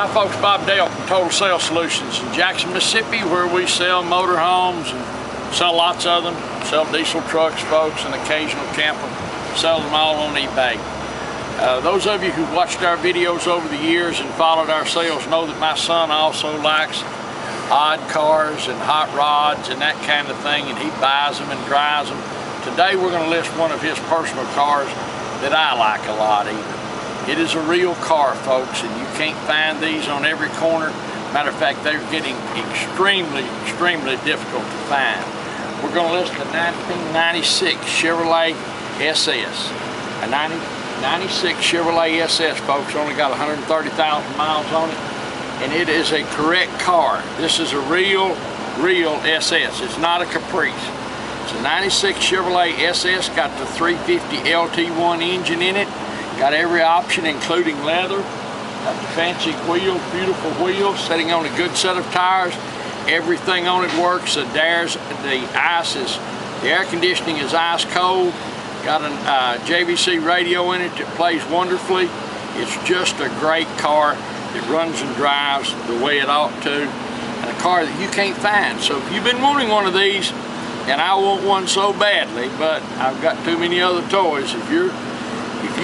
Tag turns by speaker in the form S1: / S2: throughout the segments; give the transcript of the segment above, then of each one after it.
S1: Hi folks, Bob Dale from Total Sales Solutions in Jackson, Mississippi, where we sell motorhomes and sell lots of them. Sell diesel trucks, folks, and occasional camper. Sell them all on eBay. Those of you who've watched our videos over the years and followed our sales know that my son also likes odd cars and hot rods and that kind of thing, and he buys them and drives them. Today we're going to list one of his personal cars that I like a lot even. It is a real car, folks, and you can't find these on every corner. Matter of fact, they're getting extremely difficult to find. We're going to list a 1996 Chevrolet SS. A 96 Chevrolet SS, folks, only got 130,000 miles on it, and it is a correct car. This is a real SS. It's not a Caprice. It's a 96 Chevrolet SS, got the 350 LT1 engine in it. Got every option, including leather. Got the fancy wheels, beautiful wheels, sitting on a good set of tires. Everything on it works. The air conditioning is ice cold. Got a JVC radio in it that plays wonderfully. It's just a great car that runs and drives the way it ought to, and a car that you can't find. So if you've been wanting one of these, and I want one so badly, but I've got too many other toys. If you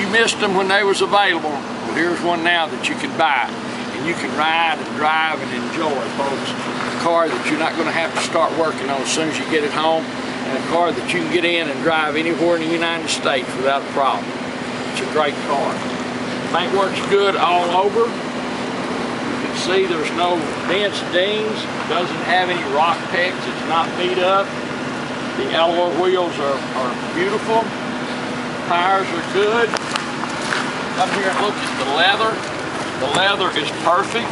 S1: missed them when they was available, well, here's one now that you can buy, and you can ride and drive and enjoy, folks. A car that you're not going to have to start working on as soon as you get it home, and a car that you can get in and drive anywhere in the United States without a problem. It's a great car. Paint works good all over. You can see there's no dents, dings. It doesn't have any rock pecks. It's not beat up. The alloy wheels are beautiful. Tires are good. Come here and look at the leather. The leather is perfect.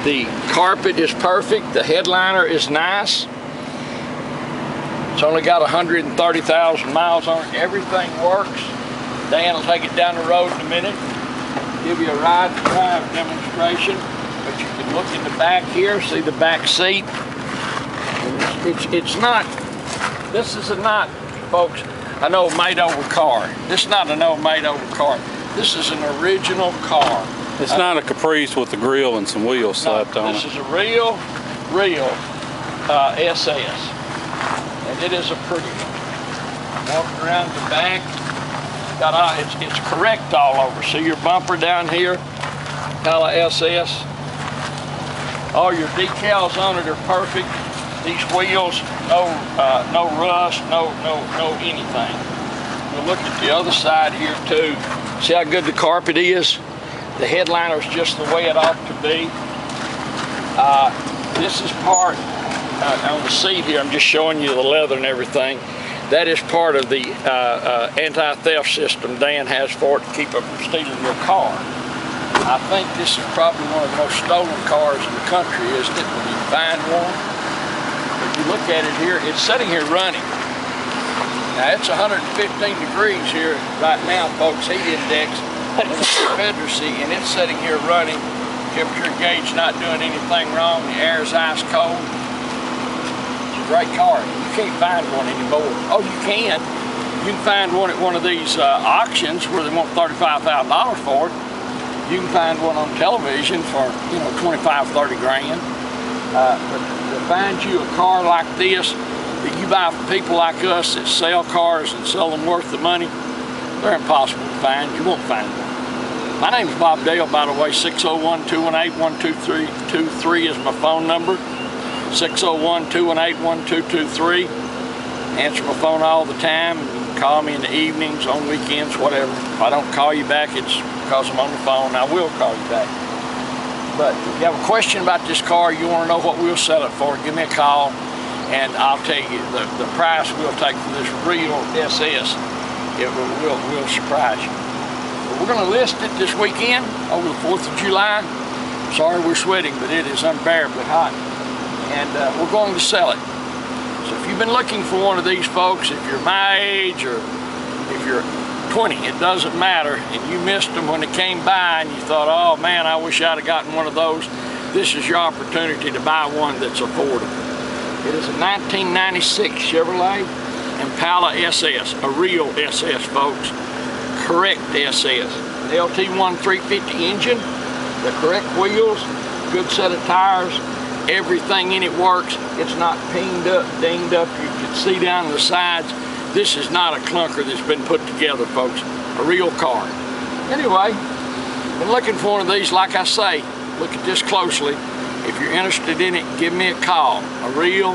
S1: The carpet is perfect. The headliner is nice. It's only got 130,000 miles on it. Everything works. Dan will take it down the road in a minute, give you a ride and drive demonstration. But you can look in the back here, see the back seat. It's not, this is not, folks, an old made-over car. This is not an old made-over car. This is an original car.
S2: It's not a Caprice with the grill and some wheels slapped on it.
S1: This is a real SS. And it is a pretty one. Walking around the back, it's correct all over. See your bumper down here, Impala SS. All your decals on it are perfect. These wheels, no rust, no anything. We'll look at the other side here too. See how good the carpet is? The headliner is just the way it ought to be. This is part, on the seat here, I'm just showing you the leather and everything. That is part of the anti-theft system Dan has for it to keep up from stealing your car. I think this is probably one of the most stolen cars in the country, isn't it, when you find one? If you look at it here, it's sitting here running. Now it's 115 degrees here right now, folks, heat index, Confederacy, and it's sitting here running. Temperature gauge not doing anything wrong. The air is ice cold. It's a great car. You can't find one anymore. Oh, you can. You can find one at one of these auctions where they want $35,000 for it. You can find one on television for, you know, 25, 30 grand. But to find you a car like this that you buy from people like us that sell cars and sell them worth the money, they're impossible to find. You won't find one. My name's Bob Dale, by the way. 601-218-1223 is my phone number. 601-218-1223. Answer my phone all the time. You can call me in the evenings, on weekends, whatever. If I don't call you back, it's because I'm on the phone. I will call you back. But if you have a question about this car, you want to know what we'll sell it for, give me a call, and I'll tell you the price we'll take for this real SS. It will surprise you. We're going to list it this weekend over the 4th of July. Sorry we're sweating, but it is unbearably hot. And we're going to sell it. So if you've been looking for one of these, folks, if you're my age or if you're 20, it doesn't matter, and you missed them when they came by and you thought, oh man, I wish I'd have gotten one of those, this is your opportunity to buy one that's affordable. It is a 1996 Chevrolet Impala SS, a real SS, folks. Correct SS. An LT1 350 engine, the correct wheels, good set of tires, everything in it works. It's not pinged up, dinged up. You can see down the sides. This is not a clunker that's been put together, folks. A real car. Anyway, been looking for one of these. Like I say, look at this closely. If you're interested in it, give me a call. A real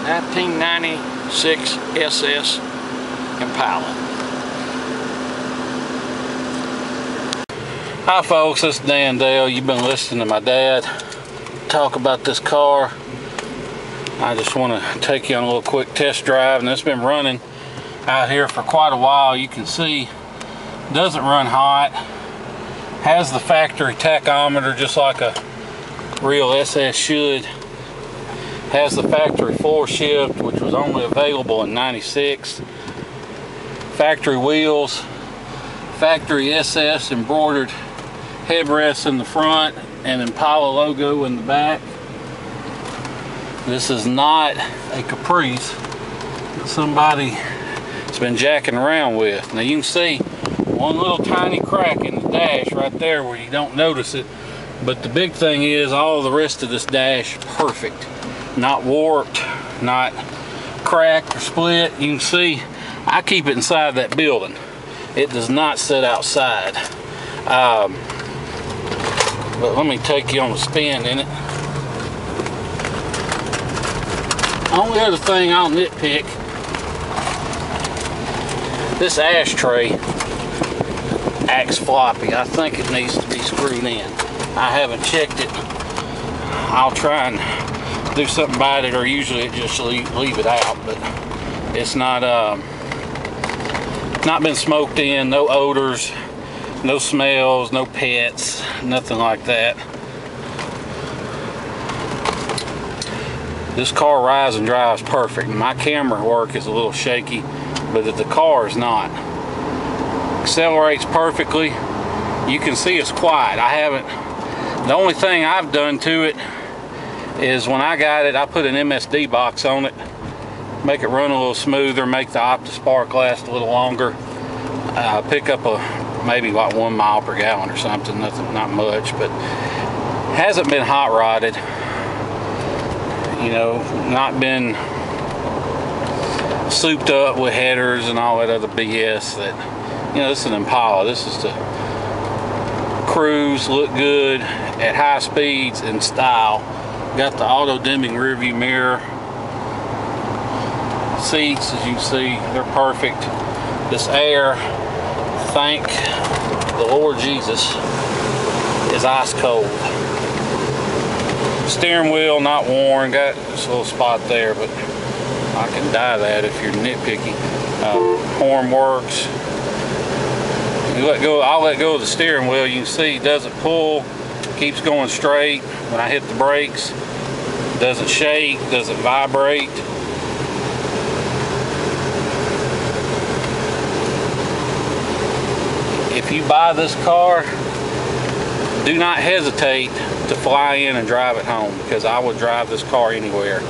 S1: 1996 SS Impala.
S2: Hi folks, this is Dan Dale. You've been listening to my dad talk about this car. I just want to take you on a little quick test drive, and it's been running out here for quite a while. You can see it doesn't run hot, has the factory tachometer just like a real SS should, has the factory floor shift, which was only available in '96, factory wheels, factory SS embroidered headrests in the front and Impala logo in the back. This is not a Caprice that somebody's been jacking around with. Now you can see one little tiny crack in the dash right there where you don't notice it, but the big thing is all the rest of this dash perfect, not warped, not cracked or split. You can see I keep it inside that building. It does not sit outside. But let me take you on a spin in it. Only other thing I'll nitpick, this ashtray acts floppy. I think it needs to be screwed in. I haven't checked it. I'll try and do something about it, or usually it just leave it out, but it's not been smoked in, no odors, no smells, no pets, nothing like that. This car rides and drives perfect. My camera work is a little shaky, but the car is not. Accelerates perfectly. You can see it's quiet. The only thing I've done to it is when I got it, I put an MSD box on it, make it run a little smoother, make the OptiSpark last a little longer. Pick up maybe like 1 mile per gallon or something, nothing, not much, but hasn't been hot rodded, you know, not been souped up with headers and all that other BS that, you know, this is an Impala. This is to cruise, look good at high speeds and style. Got the auto dimming rear view mirror. Seats, as you can see, they're perfect. This air, thank the Lord Jesus, is ice cold. Steering wheel not worn, got this little spot there, but I can dye that if you're nitpicky. Horn works. I'll let go of the steering wheel. You can see it doesn't pull, keeps going straight. When I hit the brakes, doesn't shake, doesn't vibrate. If you buy this car, do not hesitate to fly in and drive it home, because I would drive this car anywhere.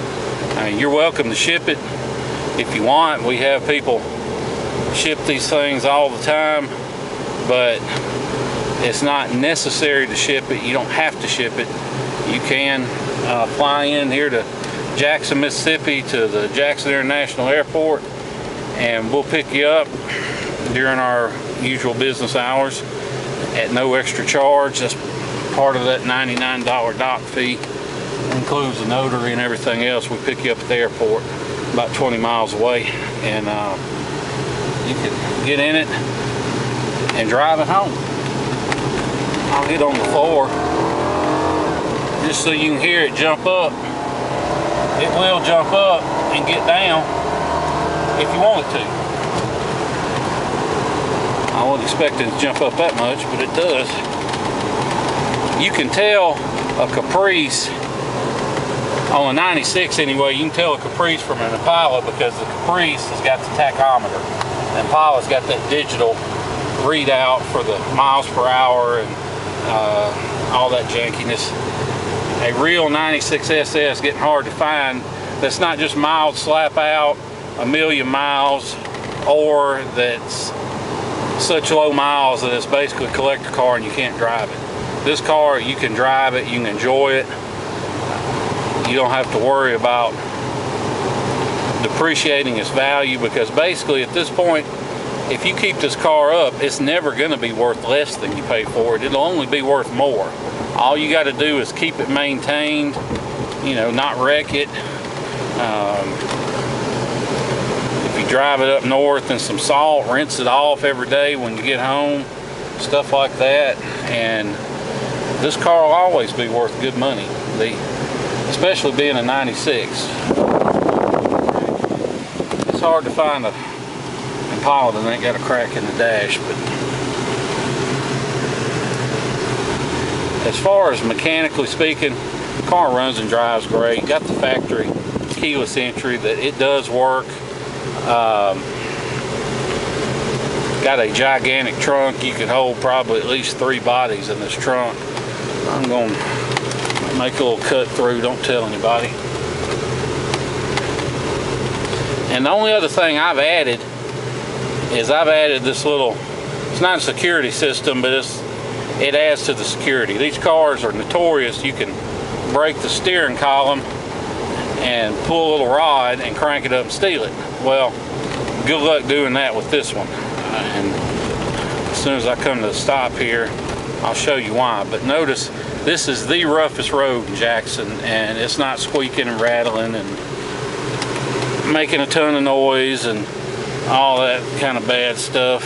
S2: I mean, you're welcome to ship it if you want. We have people ship these things all the time, but it's not necessary to ship it. You don't have to ship it. You can fly in here to Jackson, Mississippi, to the Jackson International Airport, and we'll pick you up during our usual business hours at no extra charge. That's part of that $99 dock fee. It includes the notary and everything else. We pick you up at the airport about 20 miles away, and you can get in it and drive it home. I'll get on the floor just so you can hear it jump up. It will jump up and get down if you want it to. I wasn't expecting it to jump up that much, but it does. You can tell a Caprice, on a 96 anyway, you can tell a Caprice from an Impala, because the Caprice has got the tachometer. The Impala's got that digital readout for the miles per hour and all that jankiness. A real 96 SS getting hard to find. That's not just mild slap out, 1,000,000 miles, or that's such low miles that it's basically a collector car and you can't drive it. this car, you can drive it, you can enjoy it. You don't have to worry about depreciating its value, because basically at this point, if you keep this car up, it's never going to be worth less than you pay for it. It'll only be worth more. All you got to do is keep it maintained, you know, not wreck it. If you drive it up north in some salt, rinse it off every day when you get home, stuff like that, and this car will always be worth good money, especially being a 96. It's hard to find a Impala that ain't got a crack in the dash, but as far as mechanically speaking, the car runs and drives great. Got the factory keyless entry, that it does work. Got a gigantic trunk. You can hold probably at least 3 bodies in this trunk. I'm going to make a little cut through, don't tell anybody. And the only other thing I've added is I've added this little, it's not a security system, but it adds to the security. These cars are notorious. You can break the steering column and pull a little rod and crank it up and steal it. Well, good luck doing that with this one. And as soon as I come to the stop here, I'll show you why. But notice, this is the roughest road in Jackson, and it's not squeaking and rattling and making a ton of noise and all that kind of bad stuff.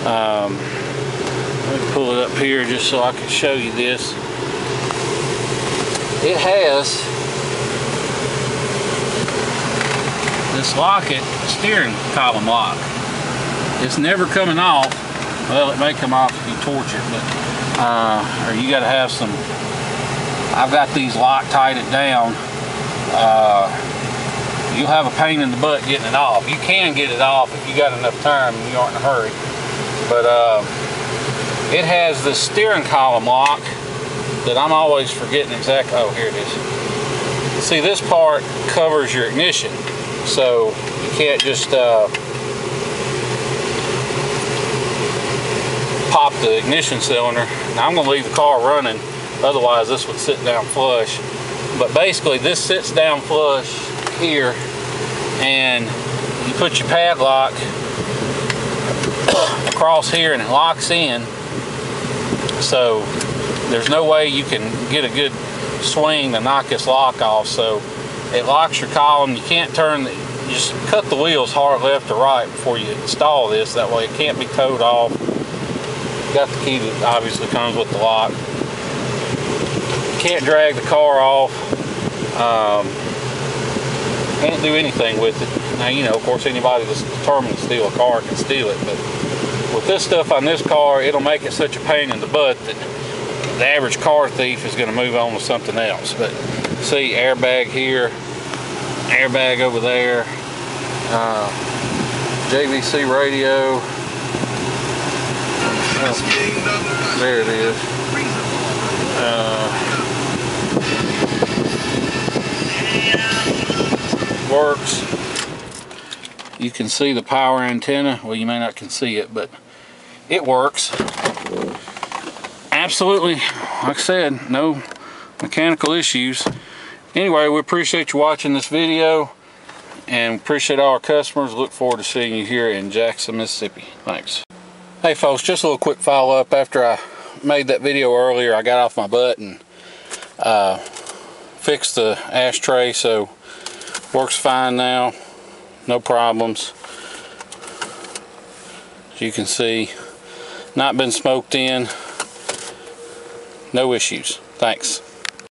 S2: Let me pull it up here just so I can show you this. It has this locket steering column lock. It's never coming off. Well, it may come off if you torch it, but or you got to have some. I've got these Loctited down. You'll have a pain in the butt getting it off. You can get it off if you got enough time and you aren't in a hurry. But it has this steering column lock that I'm always forgetting exactly. Oh, here it is. See, this part covers your ignition, so you can't just pop the ignition cylinder. Now I'm going to leave the car running, otherwise this would sit down flush. But basically this sits down flush here, and you put your padlock across here and it locks in, so there's no way you can get a good swing to knock this lock off. So it locks your column. You can't turn you just cut the wheels hard left or right before you install this, that way it can't be towed off. Got the key that obviously comes with the lock. Can't drag the car off. Can't do anything with it. Now, you know, of course, anybody that's determined to steal a car can steal it, but with this stuff on this car, it'll make it such a pain in the butt that the average car thief is going to move on to something else. But see, airbag here, airbag over there, JVC radio. There it is. Works. You can see the power antenna. Well, you may not can see it, but it works. Absolutely, like I said, no mechanical issues. Anyway, we appreciate you watching this video and appreciate all our customers. Look forward to seeing you here in Jackson, Mississippi. Thanks. Hey folks, just a little quick follow-up. After I made that video earlier, I got off my butt and fixed the ashtray, so works fine now, no problems. As you can see, not been smoked in, no issues. Thanks.